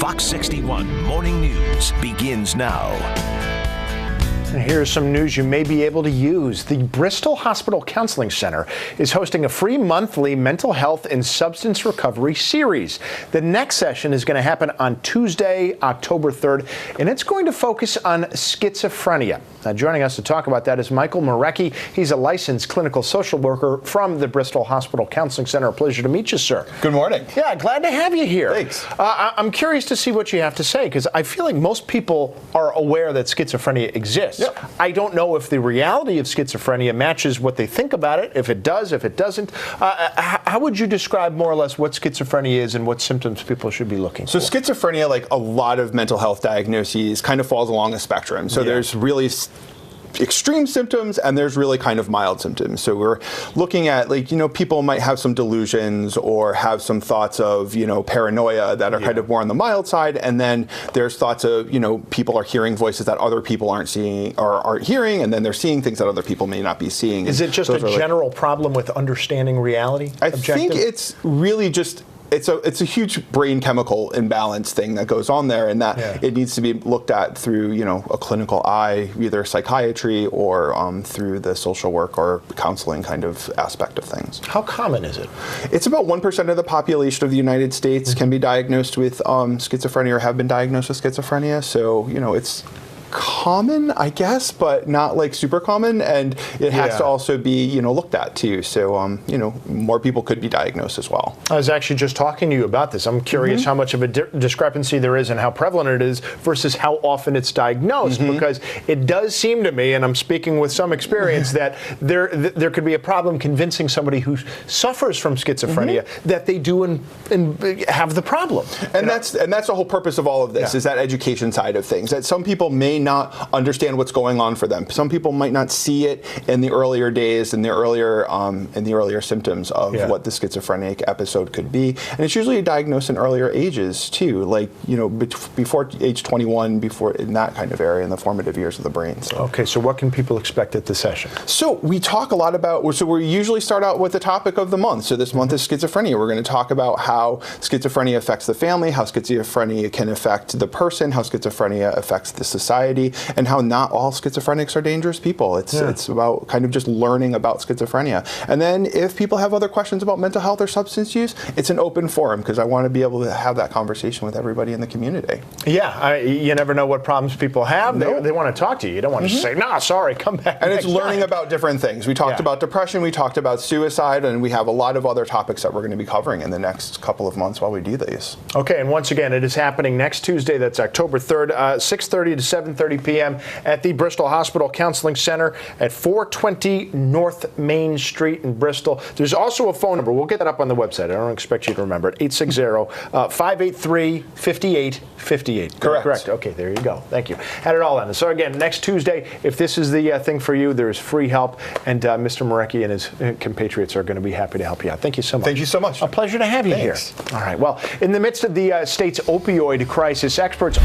Fox 61 Morning News begins now. And here's some news you may be able to use. The Bristol Hospital Counseling Center is hosting a free monthly mental health and substance recovery series. The next session is going to happen on Tuesday, October 3rd, and it's going to focus on schizophrenia. Now, joining us to talk about that is Miarecki. He's a licensed clinical social worker from the Bristol Hospital Counseling Center. A pleasure to meet you, sir. Good morning. Yeah, glad to have you here. Thanks. I'm curious to see what you have to say, because I feel like most people are aware that schizophrenia exists. Yep. I don't know if the reality of schizophrenia matches what they think about it, if it does, if it doesn't. How would you describe more or less what schizophrenia is and what symptoms people should be looking for? So schizophrenia, like a lot of mental health diagnoses, kind of falls along a spectrum. So there's really extreme symptoms and there's really kind of mild symptoms. So we're looking at, like, people might have some delusions or have some thoughts of, paranoia that are kind of more on the mild side. And then there's thoughts of, people are hearing voices that other people aren't seeing or aren't hearing. And then they're seeing things that other people may not be seeing. Is it just a general problem with understanding reality? I think it's really just it's a huge brain chemical imbalance thing that goes on there, and that it needs to be looked at through a clinical eye, either psychiatry or through the social work or counseling kind of aspect of things. How common is it? It's about 1% of the population of the United States can be diagnosed with schizophrenia or have been diagnosed with schizophrenia. So it's common, I guess, but not like super common, and it has to also be looked at too. So more people could be diagnosed as well. I was actually just talking to you about this. I'm curious how much of a discrepancy there is and how prevalent it is versus how often it's diagnosed, because it does seem to me, and I'm speaking with some experience, that there could be a problem convincing somebody who suffers from schizophrenia that they do and have the problem. And that's the whole purpose of all of this, is that education side of things. That some people may not understand what's going on for them. Some people might not see it in the earlier days and the earlier symptoms of what the schizophrenic episode could be. And it's usually diagnosed in earlier ages too, like before age 21, before in that kind of area, in the formative years of the brain. So. Okay, so what can people expect at the session? So we talk a lot about. So we usually start out with the topic of the month. So this month is schizophrenia. We're going to talk about how schizophrenia affects the family, how schizophrenia can affect the person, how schizophrenia affects the society, and how not all schizophrenics are dangerous people. It's about kind of just learning about schizophrenia. And then if people have other questions about mental health or substance use, it's an open forum, because I want to be able to have that conversation with everybody in the community. Yeah, you never know what problems people have. They want to talk to you. You don't want to say, nah, sorry, come back. And it's learning about different things. We talked about depression, we talked about suicide, and we have a lot of other topics that we're going to be covering in the next couple of months while we do these. Okay, and once again, it is happening next Tuesday. That's October 3rd, 6:30 to 7:30 p.m. at the Bristol Hospital Counseling Center at 420 North Main Street in Bristol. There's also a phone number. We'll get that up on the website. I don't expect you to remember it. 860-583-5858. Correct. Okay, there you go. Thank you. Had it all on it. So again, next Tuesday, if this is the thing for you, there's free help, and Mr. Miarecki and his compatriots are going to be happy to help you out. Thank you so much. Thank you so much. A pleasure to have you here. All right. Well, in the midst of the state's opioid crisis, experts